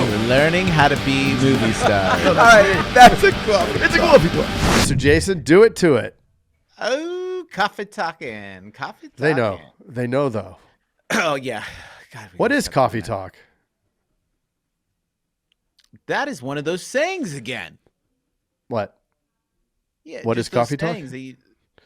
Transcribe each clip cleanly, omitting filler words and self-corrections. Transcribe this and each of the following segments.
Learning how to be movie stars. All right, that's a coffee. It's a coffee talk. Mr. Jason, do it to it. Oh, coffee talking. Coffee talking. They know. They know, though. Oh, yeah. God, What is coffee talk? That is one of those sayings again. What? Yeah. What is coffee talk?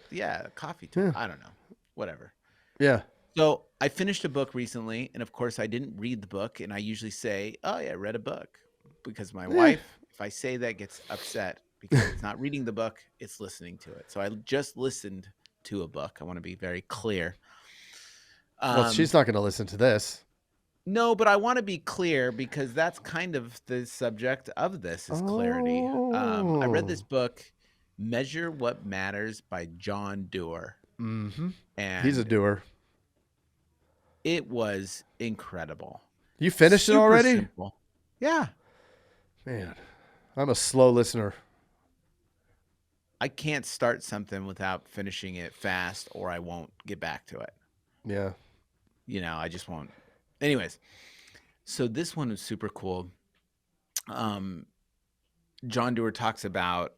Yeah, coffee talk. Yeah. I don't know. Whatever. Yeah. So I finished a book recently, and of course I didn't read the book, and I usually say, oh, yeah, I read a book, because my wife, if I say that, gets upset because it's not reading the book, it's listening to it. So I just listened to a book. I want to be very clear. Well, she's not going to listen to this. No, but I want to be clear because that's kind of the subject of this is clarity. I read this book, Measure What Matters by John Doerr. Mm-hmm. And he's a doer. It was incredible. You finished it already? Simple. Yeah. Man, I'm a slow listener. I can't start something without finishing it fast or I won't get back to it. Yeah. You know, I just won't. Anyways, so this one is super cool. John Doerr talks about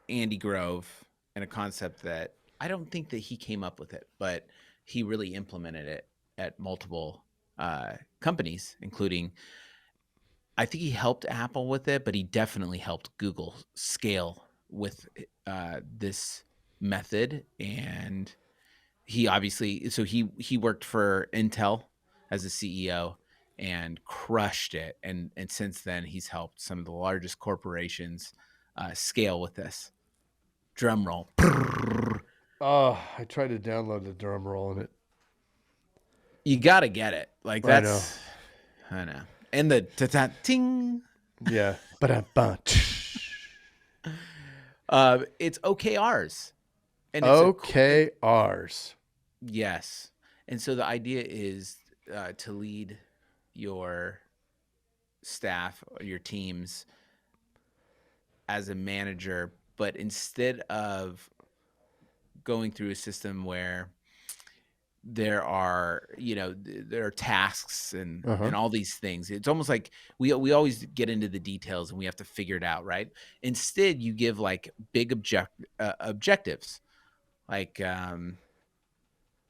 Andy Grove and a concept that I don't think that he came up with it, but he really implemented it at multiple companies, including, I think he helped Apple with it, but he definitely helped Google scale with this method. And he obviously, so he worked for Intel as a CEO and crushed it. And since then, he's helped some of the largest corporations scale with this. Drum roll. Oh, I tried to download the drum roll and it. You got to get it. Like that's, I know. And the ta-ta-ting. Yeah. It's OKRs. And OKRs. Yes. And so the idea is to lead your staff or your teams as a manager, but instead of going through a system where there are tasks and all these things, it's almost like we always get into the details and we have to figure it out, right? Instead, you give like big objectives, like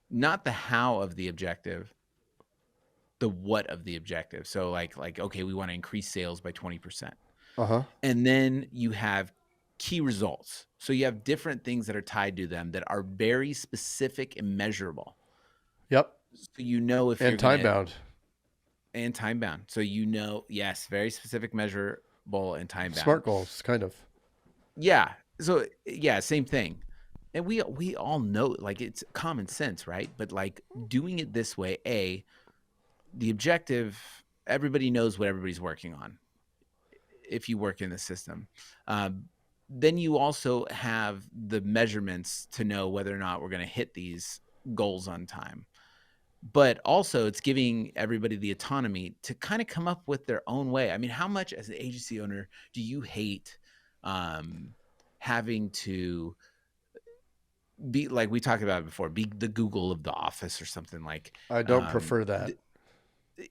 not the how of the objective, the what of the objective. So like okay, we want to increase sales by 20%. And then you have key results. So you have different things that are tied to them that are very specific and measurable. Yep. So you know if and time bound. And time bound. So yes, very specific, measurable, and time bound. SMART goals, kind of. Yeah. So yeah, same thing. And we all know, like, it's common sense, right? But like doing it this way, the objective, everybody knows what everybody's working on if you work in the system. Then you also have the measurements to know whether or not we're going to hit these goals on time. But also it's giving everybody the autonomy to kind of come up with their own way. I mean, how much as an agency owner do you hate having to be, like we talked about it before, be the Google of the office or something? Like, I don't prefer that.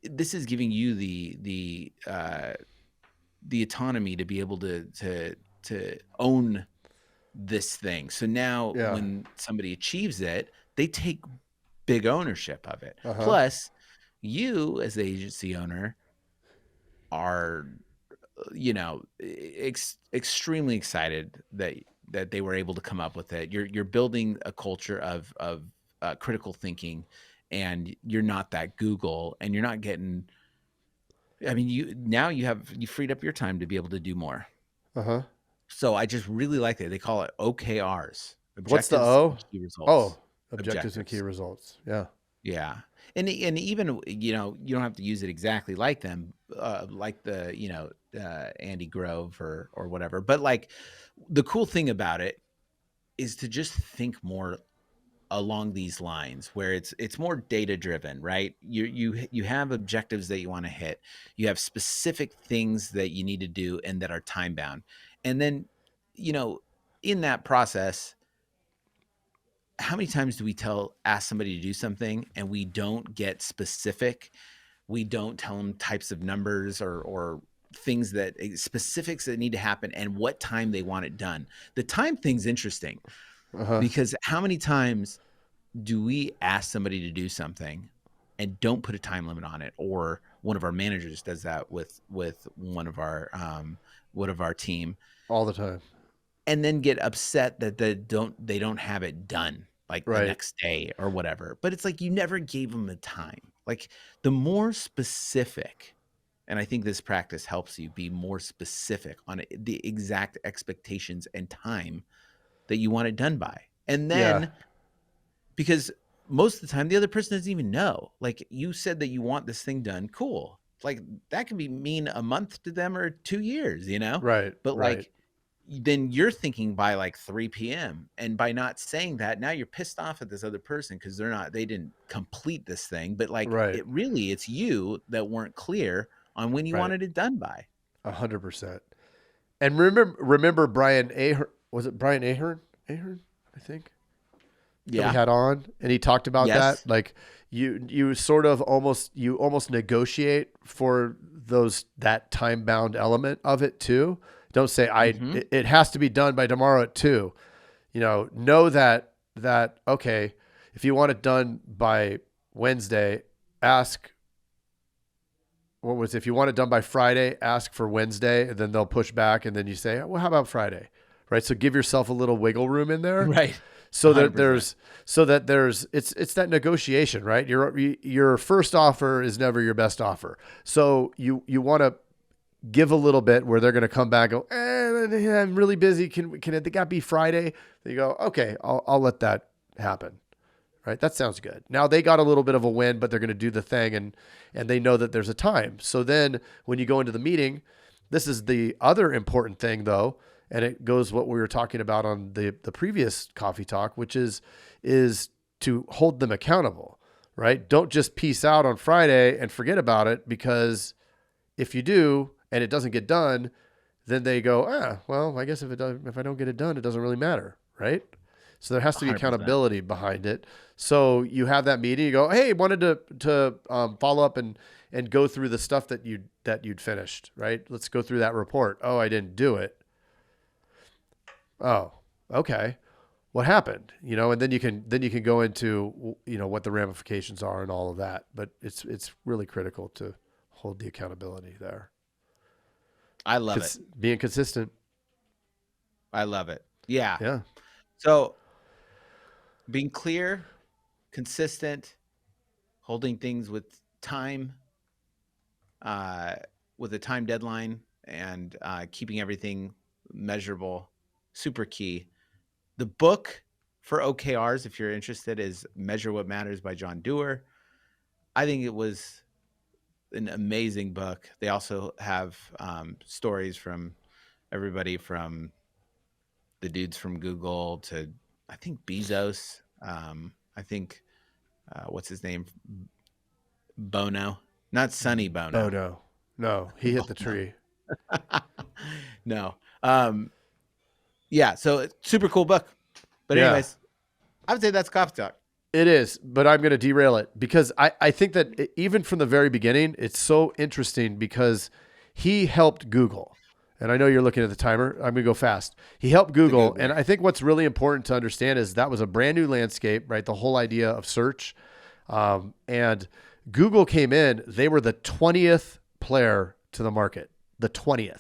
This is giving you the autonomy to be able to own this thing. So now when somebody achieves it, they take big ownership of it. Plus, you as the agency owner are, extremely excited that they were able to come up with it. You're building a culture of critical thinking, and you're not that Google, and you're not getting. I mean, you freed up your time to be able to do more. So I just really like it. They call it OKRs. What's the O? Key results. Oh, objectives and key results. Yeah. Yeah. And even, you don't have to use it exactly like them, like the, Andy Grove or whatever. But like the cool thing about it is to just think more along these lines where it's more data driven, right? You have objectives that you want to hit. You have specific things that you need to do and that are time bound. And then, in that process, how many times do we ask somebody to do something and we don't get specific We don't tell them types of numbers or things that specifics that need to happen and what time they want it done. The time thing's interesting because how many times do we ask somebody to do something and don't put a time limit on it? Or one of our managers does that with one of our team all the time, and then get upset that they don't have it done like the Right. next day or whatever. But it's like you never gave them the time. Like the more specific, and I think this practice helps you be more specific on the exact expectations and time that you want it done by. And then because most of the time the other person doesn't even know. Like you said that you want this thing done, cool. Like that can mean a month to them or 2 years, you know? Right. But right. like then you're thinking by like 3 p.m. and by not saying that, now you're pissed off at this other person because they didn't complete this thing. But like Right. it's you that weren't clear on when you Right. wanted it done by. 100%. And remember Brian Ahern, was it Brian Ahern? Ahern, I think. That we had on, and he talked about that. Like you sort of almost negotiate for that time bound element of it too. Don't say it has to be done by tomorrow at 2. Know that okay, if you want it done by Wednesday, ask. If you want it done by Friday, ask for Wednesday, and then they'll push back, and then you say, well, how about Friday? Right. So give yourself a little wiggle room in there. Right. So that there's it's that negotiation, right? Your first offer is never your best offer. So you want to give a little bit where they're going to come back and go, I'm really busy. Can it be Friday? Then you go, okay, I'll let that happen. Right. That sounds good. Now they got a little bit of a win, but they're going to do the thing and they know that there's a time. So then when you go into the meeting, this is the other important thing though. And it goes what we were talking about on the previous coffee talk, which is to hold them accountable, right? Don't just peace out on Friday and forget about it, because if you do and it doesn't get done, then they go, well, I guess if I don't get it done, it doesn't really matter, right? So there has to be 100%. accountability behind it. So you have that meeting, you go, hey, wanted to follow up and go through the stuff that you'd finished, right? Let's go through that report. Oh, I didn't do it. Oh, okay. What happened? And then you can go into, what the ramifications are and all of that. But it's really critical to hold the accountability there. I love it. Being consistent. I love it. Yeah. Yeah. So being clear, consistent, holding things with time, with a time deadline, and keeping everything measurable. Super key. The book for OKRs, if you're interested, is Measure What Matters by John Dewar. I think it was an amazing book. They also have stories from everybody from the dudes from Google to, I think, Bezos. I think, what's his name? Bono. Not Sonny Bono. Bono. No, he hit the tree. No. Yeah, so it's super cool book. But anyways, I would say that's coffee talk. It is, but I'm going to derail it because I think that even from the very beginning, it's so interesting because he helped Google. And I know you're looking at the timer. I'm going to go fast. He helped Google. And I think what's really important to understand is that was a brand new landscape, right? The whole idea of search. And Google came in, they were the 20th player to the market. The 20th.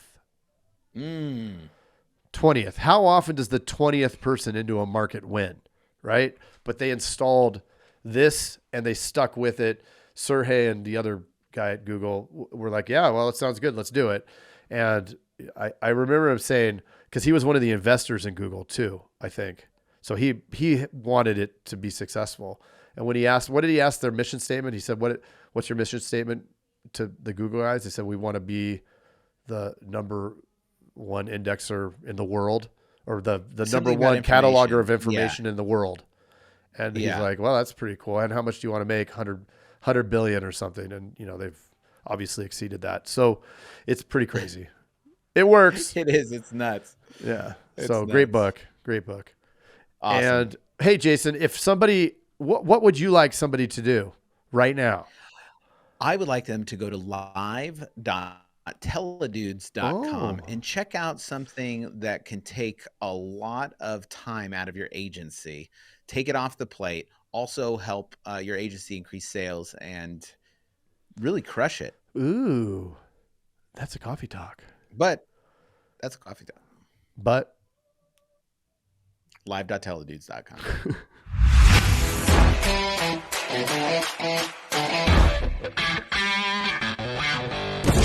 20th. How often does the 20th person into a market win, right? But they installed this and they stuck with it. Sergey and the other guy at Google were like, yeah, well, it sounds good. Let's do it. And I remember him saying, because he was one of the investors in Google too, I think. So he wanted it to be successful. And when he asked, what did he ask their mission statement? He said, what's your mission statement to the Google guys? They said, we want to be the number one indexer in the world, or the number one cataloger of information in the world. And he's like, well, that's pretty cool. And how much do you want to make? 100 billion or something. And, they've obviously exceeded that. So it's pretty crazy. It works. It is. It's nuts. Yeah. It's so nuts. Great book. Awesome. And hey, Jason, if somebody, what would you like somebody to do right now? I would like them to go to live.teledudes.com and check out something that can take a lot of time out of your agency, take it off the plate, also help your agency increase sales and really crush it. Ooh, that's a coffee talk. But that's a coffee talk. But live.teledudes.com.